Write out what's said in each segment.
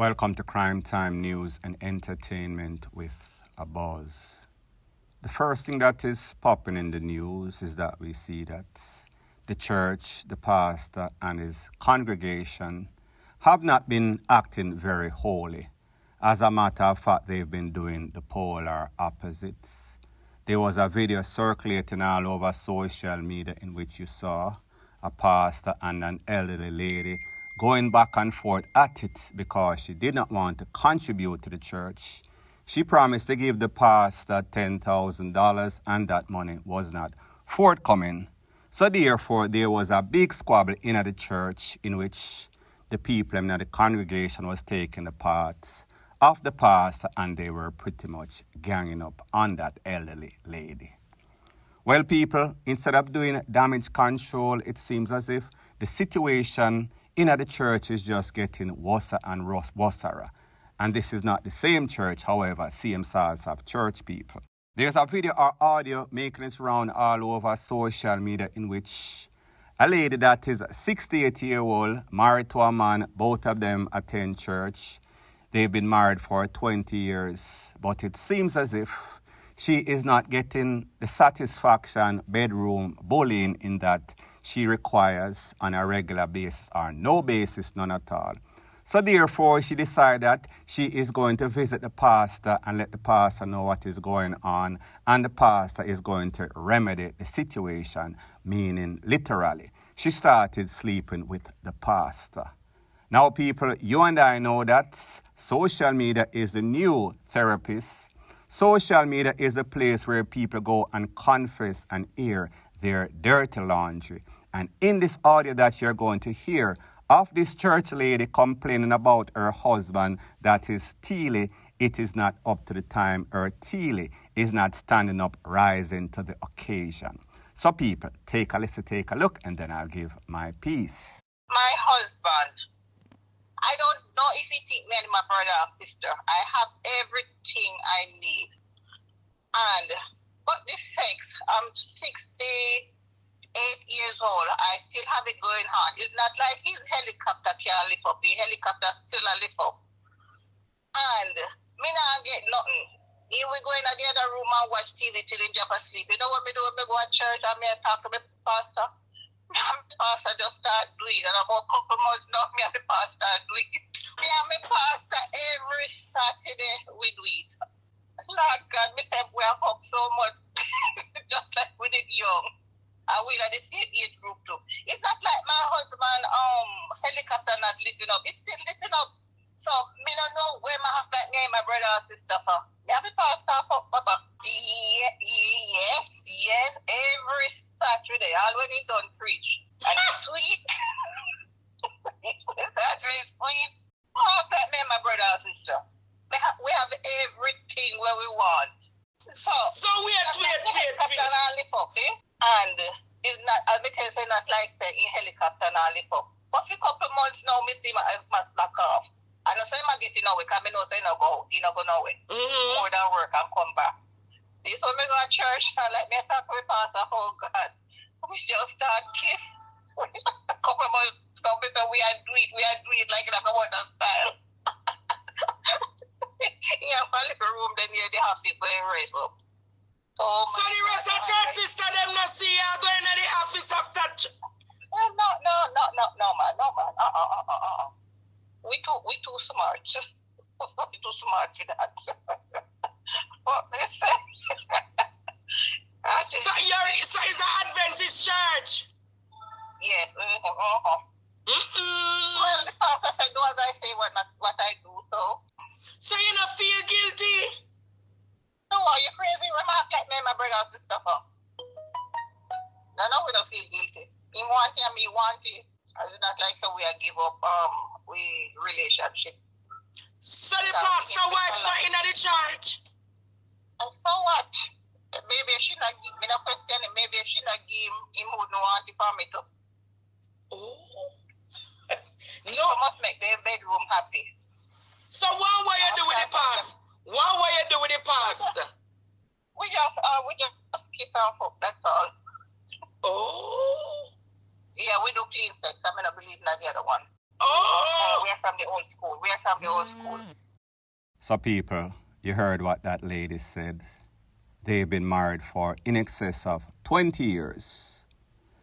Welcome to Crime Time News and Entertainment with a Buzz. The first thing that is popping in the news is that we see that the church, the pastor, and his congregation have not been acting very holy. As a matter of fact, they've been doing the polar opposites. There was a video circulating all over social media in which you saw a pastor and an elderly lady going back and forth at it because she did not want to contribute to the church. She promised to give the pastor $10,000 and that money was not forthcoming. So therefore, there was a big squabble in the church in which the people in the congregation was taking the part of the pastor and they were pretty much ganging up on that elderly lady. Well, people, instead of doing damage control, it seems as if the situation in the church is just getting worse and worse. And this is not the same church, however, same size of church people. There's a video or audio making its round all over social media in which a lady that is 68-year-old, married to a man, both of them attend church. They've been married for 20 years, but it seems as if she is not getting the satisfaction bedroom bullying in that she requires on a regular basis or no basis, none at all. So therefore, she decided that she is going to visit the pastor and let the pastor know what is going on, and the pastor is going to remedy the situation, meaning literally. She started sleeping with the pastor. Now, people, you and I know that social media is the new therapist. Social media is a place where people go and confess and air their dirty laundry. And in this audio that you're going to hear of this church lady complaining about her husband that is Teely, it is not up to the time, or Teely is not standing up, rising to the occasion. So people, take a listen, take a look, and then I'll give my piece. My husband, I don't know if he think me and my brother or sister. I have everything I need. But the sex, I'm 68 years old. I still have it going on. It's not like his helicopter can't lift up. The helicopter still a lift up. And me not get nothing. If we go in the other room and watch TV till him drop asleep. You know what me do when me go to church and me talk to my pastor? The pastor just start doing it. And about a couple months now, me and the pastor do it. Me and my pastor every Saturday we do it. Lord God, me say we have up so much. Just like we did young. And we are the same age group too. It's not like my husband helicopter not lifting up. It's still lifting up. So me don't know where my husband me and my brother or sister for. Me have the pastor for Papa. Yes, every Saturday, all when he done preach. And it's sweet. Saturday is sweet. Oh, but me and my brother or sister. We have everything where we want. So wait. And it's not, I'll be telling you, not like the helicopter and all lift up. But for a couple of months now, me see my must back off. And I say I'm getting nowhere, because I know say no go nowhere. More than work and come back. This when me go to church and like me talk to my pastor, oh God, we just start kiss. A couple of months now, we do it like in a water style. Yeah, for a little room, then you the office where you raise up. Oh, so the rest of church sister, them not see you going to the office after church? No, man. We too smart. We too smart for that. What they say? So it's an Adventist church? Yes. Well, the pastor said, do as I say, what I do, so. So you not feel guilty? No, are you crazy? When I like me and my brother and sister for? No, we don't feel guilty. He want him, me want him. It's not like so we are give up we relationship. So the pastor wife not in the church? And so what? Maybe she not give me no question. Maybe she not give him who no want it for me to. Oh. You must make their bedroom happy. So what will you do with the pastor? What will you do with the pastor? We just kiss and fuck, that's all. Oh. Yeah, we do clean sex. I mean, I believe in the other one. Oh! We're from the old school. We're from the old school. So people, you heard what that lady said. They've been married for in excess of 20 years.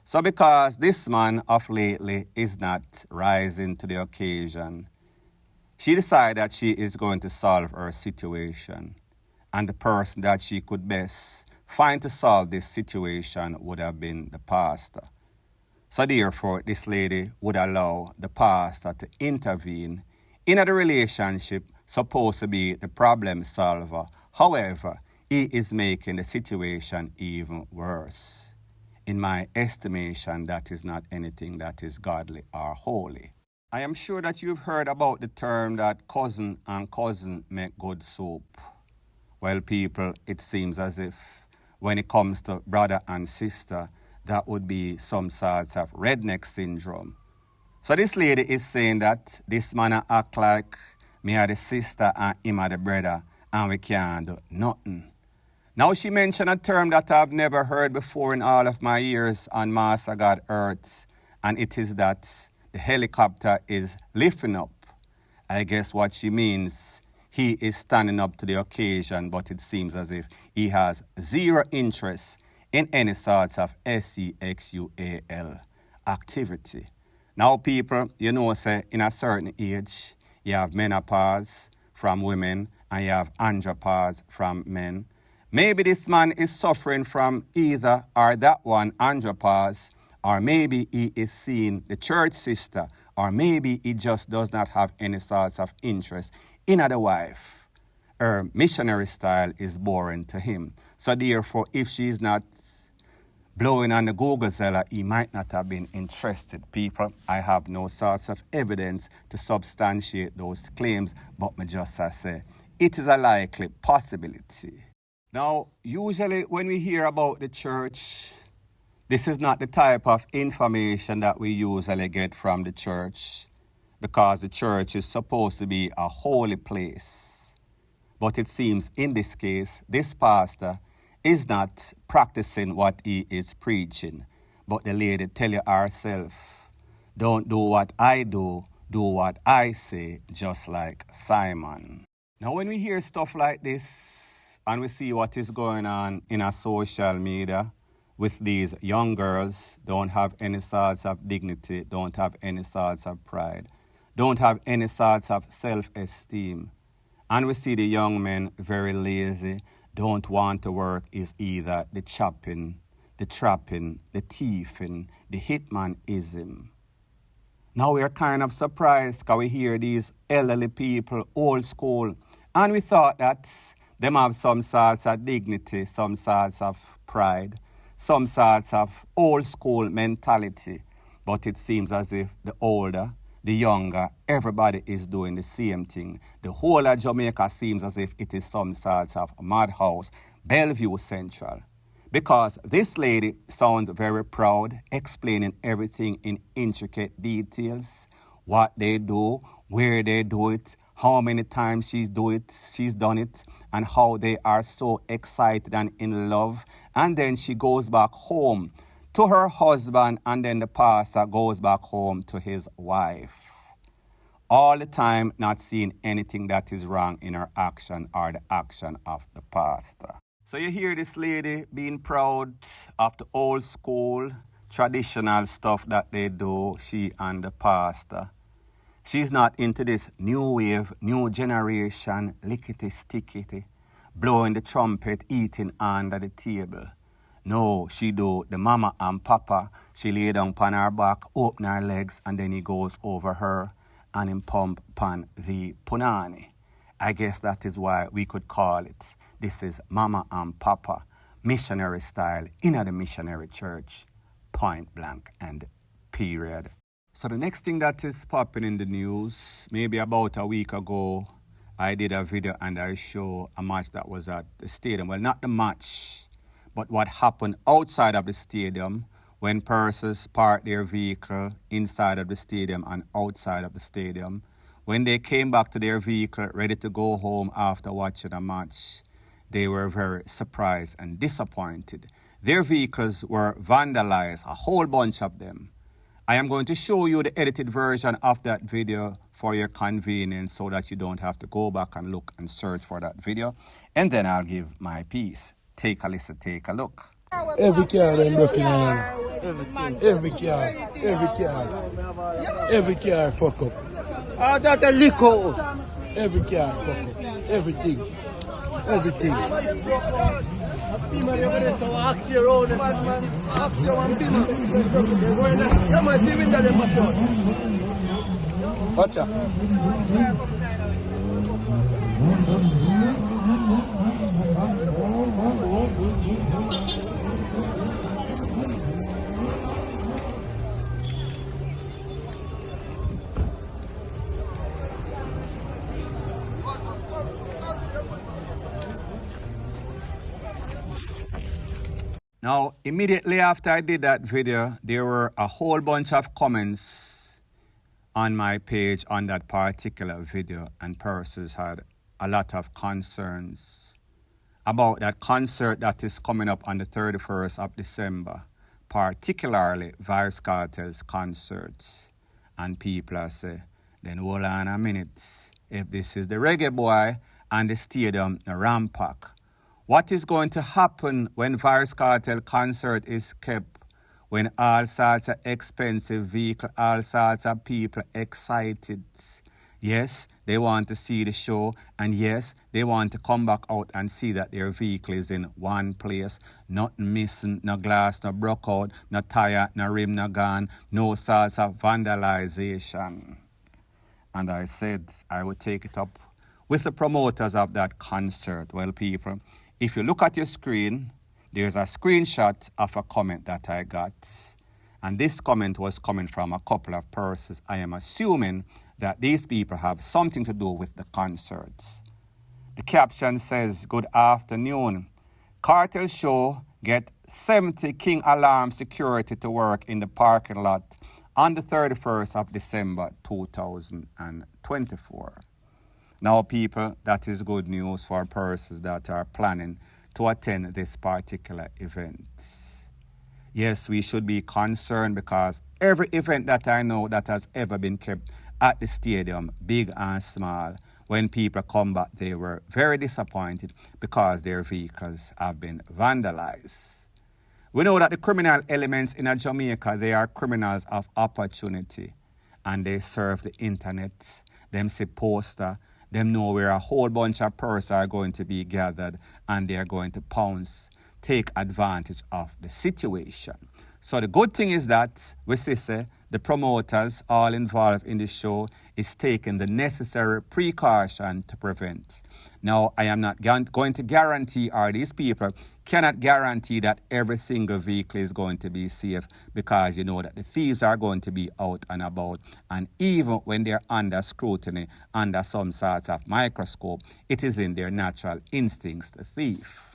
So because this man of lately is not rising to the occasion, she decided that she is going to solve her situation. And the person that she could best find to solve this situation would have been the pastor. So therefore, this lady would allow the pastor to intervene in the relationship supposed to be the problem solver. However, he is making the situation even worse. In my estimation, that is not anything that is godly or holy. I am sure that you've heard about the term that cousin and cousin make good soup. Well, people, it seems as if when it comes to brother and sister, that would be some sorts of redneck syndrome. So this lady is saying that this man act like me are the sister and him are the brother and we can't do nothing. Now she mentioned a term that I've never heard before in all of my years on Master God Earth, and it is that the helicopter is lifting up. I guess what she means, he is standing up to the occasion, but it seems as if he has zero interest in any sorts of sexual activity. Now people, you know, say in a certain age, you have menopause from women and you have andropause from men. Maybe this man is suffering from either or that one, andropause, or maybe he is seeing the church sister, or maybe he just does not have any sorts of interest in the wife. Her missionary style is boring to him. So therefore, if she is not blowing on the Google Zeller, he might not have been interested. People, I have no sorts of evidence to substantiate those claims, but me just say, it is a likely possibility. Now, usually when we hear about the church, this is not the type of information that we usually get from the church, because the church is supposed to be a holy place. But it seems in this case, this pastor is not practicing what he is preaching. But the lady tell you herself, don't do what I do what I say, just like Simon. Now when we hear stuff like this, and we see what is going on in our social media with these young girls, don't have any sorts of dignity, don't have any sorts of pride, don't have any sorts of self-esteem. And we see the young men very lazy, don't want to work, is either the chopping, the trapping, the thieving, the hitmanism. Now we are kind of surprised because we hear these elderly people, old school, and we thought that them have some sorts of dignity, some sorts of pride, some sorts of old school mentality. But it seems as if the older, the younger, everybody is doing the same thing. The whole of Jamaica seems as if it is some sorts of madhouse, Bellevue Central. Because this lady sounds very proud, explaining everything in intricate details, what they do, where they do it, how many times she's done it, and how they are so excited and in love. And then she goes back home to her husband, and then the pastor goes back home to his wife. All the time not seeing anything that is wrong in her action or the action of the pastor. So you hear this lady being proud of the old school, traditional stuff that they do, she and the pastor. She's not into this new wave, new generation, lickety-stickety, blowing the trumpet, eating under the table. No, she do the mama and papa. She lay down upon her back, open her legs, and then he goes over her and him pump upon the punani. I guess that is why we could call it. This is mama and papa, missionary style, in the missionary church, point blank and period. So the next thing that is popping in the news, maybe about a week ago, I did a video and I show a match that was at the stadium. Well, not the match, but what happened outside of the stadium when persons parked their vehicle inside of the stadium and outside of the stadium. When they came back to their vehicle ready to go home after watching a match, they were very surprised and disappointed. Their vehicles were vandalized, a whole bunch of them. I am going to show you the edited version of that video for your convenience so that you don't have to go back and look and search for that video. And then I'll give my piece. Take a listen, take a look. Every car them broken on. Every car fuck up. Ah, that's a liquor. Every car fuck up. Everything. Watch out. Now, immediately after I did that video, there were a whole bunch of comments on my page on that particular video, and persons had a lot of concerns about that concert that is coming up on the 31st of December, particularly Vybz Kartel's concerts. And people are say, then hold on a minute, if this is the reggae boy and the stadium, the rampack, what is going to happen when Vybz Kartel concert is kept, when all sorts of expensive vehicle, all sorts of people excited? Yes, they want to see the show, and yes, they want to come back out and see that their vehicle is in one place, nothing missing, no glass, no broke out, no tire, no rim, no gone, no sorts of vandalization. And I said I would take it up with the promoters of that concert. Well, people, if you look at your screen, there's a screenshot of a comment that I got. And this comment was coming from a couple of persons. I am assuming that these people have something to do with the concerts. The caption says, "Good afternoon. Cartel show get 70 King Alarm security to work in the parking lot on the 31st of December 2024. Now, people, that is good news for persons that are planning to attend this particular event. Yes, we should be concerned because every event that I know that has ever been kept at the stadium, big and small, when people come back, they were very disappointed because their vehicles have been vandalized. We know that the criminal elements in Jamaica, they are criminals of opportunity, and they surf the internet, them see poster, them know where a whole bunch of persons are going to be gathered, and they are going to pounce, take advantage of the situation. So the good thing is that we see the promoters all involved in the show is taking the necessary precaution to prevent. Now, I am not going to guarantee, or these people cannot guarantee that every single vehicle is going to be safe, because you know that the thieves are going to be out and about, and even when they're under scrutiny, under some sorts of microscope, it is in their natural instincts to thief.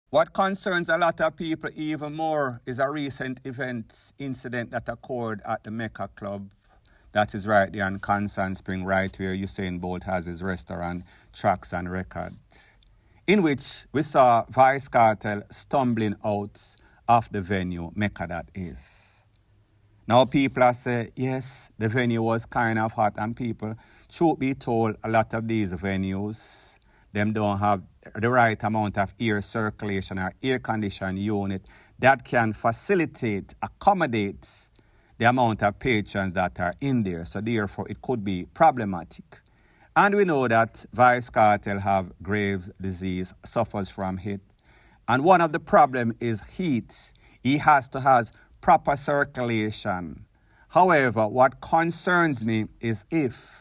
What concerns a lot of people even more is a recent incident that occurred at the Mecca Club. That is right there on Constant Spring, right where Usain Bolt has his restaurant, Tracks and Records, in which we saw Vybz Kartel stumbling out of the venue, Mecca that is. Now people are saying, yes, the venue was kind of hot, and people, truth be told, a lot of these venues, them don't have the right amount of air circulation or air condition unit that can facilitate, accommodate the amount of patrons that are in there. So therefore, it could be problematic. And we know that Vybz Kartel have Graves' disease, suffers from heat. And one of the problems is heat. He has to have proper circulation. However, what concerns me is if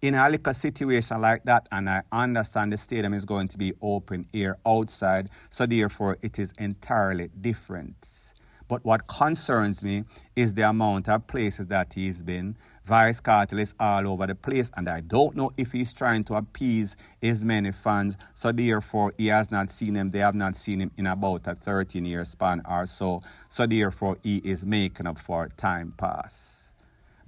in a little situation like that, and I understand the stadium is going to be open air outside, so therefore it is entirely different. But what concerns me is the amount of places that he's been. Vybz Kartel is all over the place, and I don't know if he's trying to appease his many fans, so therefore he has not seen them. They have not seen him in about a 13-year span or so, so therefore he is making up for time pass.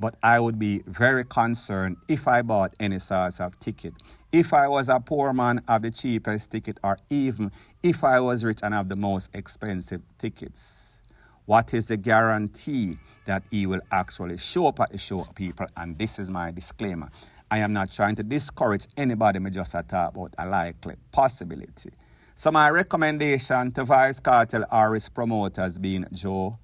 But I would be very concerned if I bought any sorts of ticket. If I was a poor man, have the cheapest ticket, or even if I was rich and have the most expensive tickets. What is the guarantee that he will actually show up at the show, people? And this is my disclaimer. I am not trying to discourage anybody, I just talk about a likely possibility. So my recommendation to Vice Cartel artist promoters being Joe,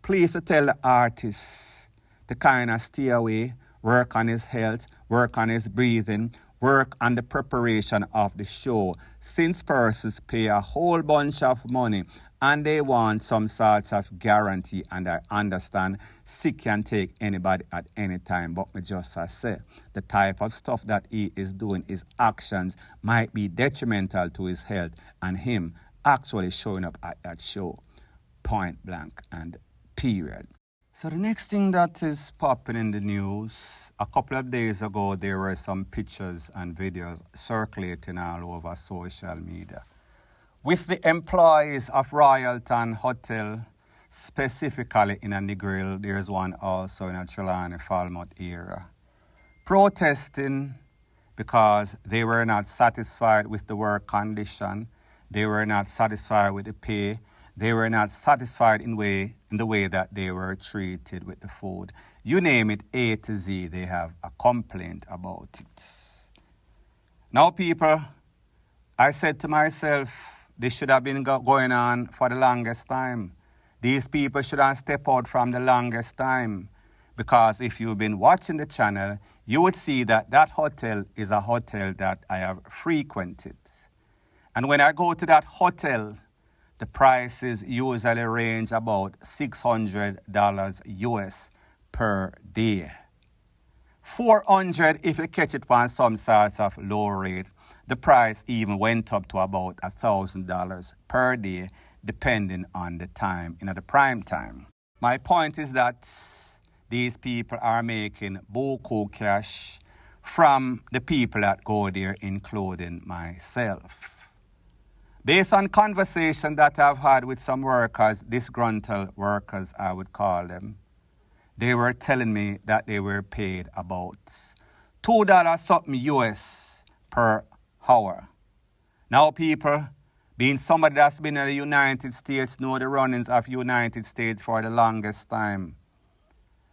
please tell the artists to kind of stay away, work on his health, work on his breathing, work on the preparation of the show. Since persons pay a whole bunch of money and they want some sorts of guarantee, and I understand sick can take anybody at any time, but me just say the type of stuff that he is doing, his actions might be detrimental to his health and him actually showing up at that show, point blank and period. So the next thing that is popping in the news, a couple of days ago there were some pictures and videos circulating all over social media with the employees of Royalton Hotel, specifically in a Negril. There's one also in a Trelawney Falmouth area, protesting because they were not satisfied with the work condition, they were not satisfied with the pay, they were not satisfied in the way that they were treated with the food. You name it, A to Z, they have a complaint about it. Now, people, I said to myself, this should have been going on for the longest time. These people should have stepped out from the longest time. Because if you've been watching the channel, you would see that that hotel is a hotel that I have frequented. And when I go to that hotel, the prices usually range about $600 US per day. $400 if you catch it on some sorts of low rate. The price even went up to about $1,000 per day, depending on the time, the prime time. My point is that these people are making buku cash from the people that go there, including myself. Based on conversation that I've had with some workers, disgruntled workers I would call them, they were telling me that they were paid about $2 something US per hour. Now, people, being somebody that's been in the United States, know the runnings of United States for the longest time.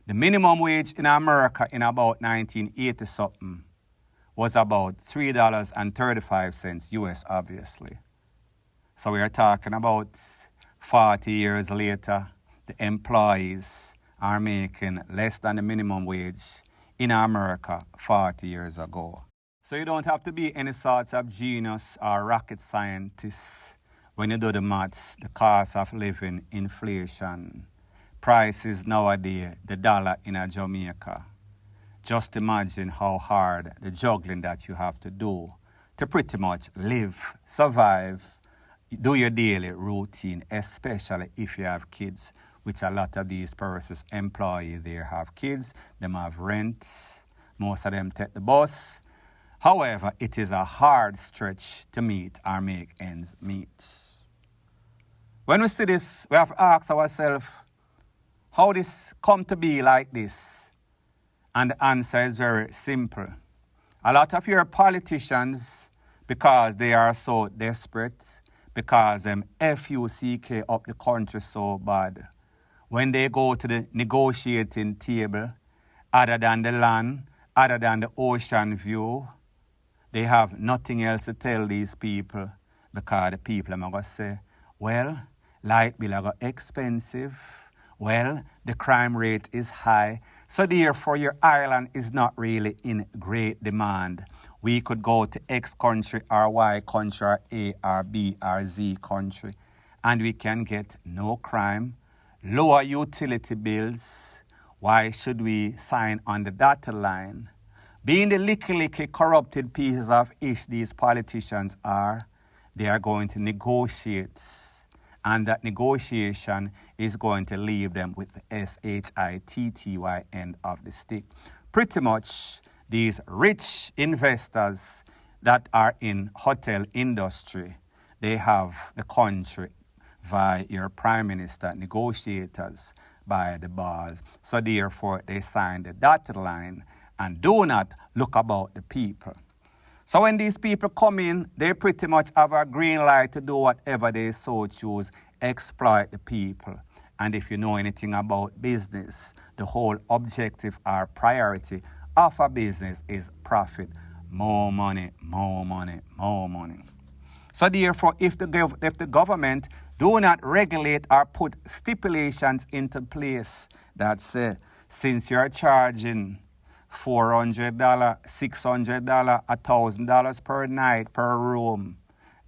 The minimum wage in America in about 1980 something was about $3.35 US, obviously. So we are talking about 40 years later, the employees are making less than the minimum wage in America 40 years ago. So you don't have to be any sorts of genius or rocket scientist when you do the maths, the cost of living, inflation, prices nowadays, the dollar in a Jamaica. Just imagine how hard the juggling that you have to do to pretty much live, survive, do your daily routine, especially if you have kids, which a lot of these persons, employees there have kids, them have rent, most of them take the bus. However, it is a hard stretch to meet or make ends meet. When we see this, we have to ask ourselves, how this come to be like this? And the answer is very simple. A lot of your politicians, because they are so desperate, because them FUCK up the country so bad, when they go to the negotiating table, other than the land, other than the ocean view, they have nothing else to tell these people, because the people are going to say, well, light bill are expensive, well, the crime rate is high, so therefore your island is not really in great demand. We could go to X country or Y country or A or B or Z country, and we can get no crime, lower utility bills. Why should we sign on the dotted line? Being the licky corrupted pieces of ish these politicians are, they are going to negotiate. And that negotiation is going to leave them with the SHITTY end of the stick. Pretty much these rich investors that are in hotel industry, they have the country via your prime minister, negotiators by the balls. So therefore they sign the dotted line and do not look about the people. So when these people come in, they pretty much have a green light to do whatever they so choose, exploit the people. And if you know anything about business, the whole objective or priority of a business is profit. More money, more money, more money. So therefore, if the government do not regulate or put stipulations into place that say, since you're charging $400, $600, $1,000 per night per room,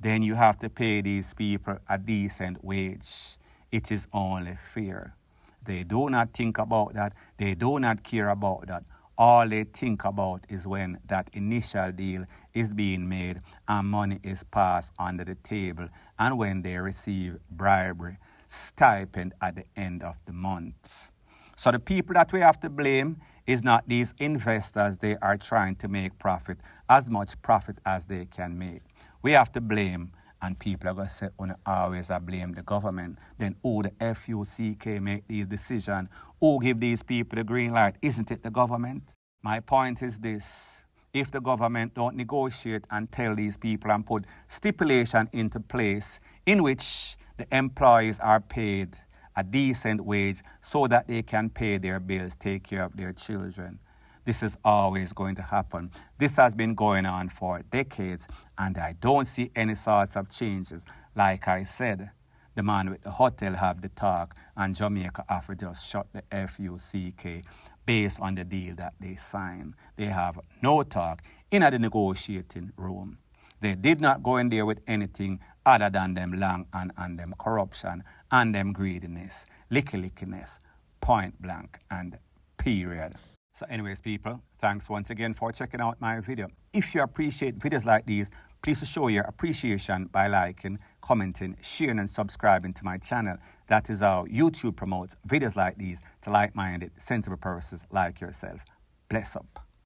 then you have to pay these people a decent wage. It is only fair. They do not think about that. They do not care about that. All they think about is when that initial deal is being made and money is passed under the table, and when they receive bribery, stipend at the end of the month. So the people that we have to blame is not these investors. They are trying to make profit, as much profit as they can make. We have to blame, and people are going to say, always blame the government. Then who the FUCK make these decisions? Who give these people the green light? Isn't it the government? My point is this. If the government don't negotiate and tell these people and put stipulation into place in which the employees are paid a decent wage so that they can pay their bills, take care of their children, this is always going to happen. This has been going on for decades, and I don't see any sorts of changes. Like I said, the man with the hotel have the talk, and Jamaica have to just shut the FUCK based on the deal that they signed. They have no talk in the negotiating room. They did not go in there with anything other than them long and them corruption and them greediness, lickiness, point blank and period. So anyways, people, thanks once again for checking out my video. If you appreciate videos like these, please show your appreciation by liking, commenting, sharing and subscribing to my channel. That is how YouTube promotes videos like these to like-minded, sensible persons like yourself. Bless up.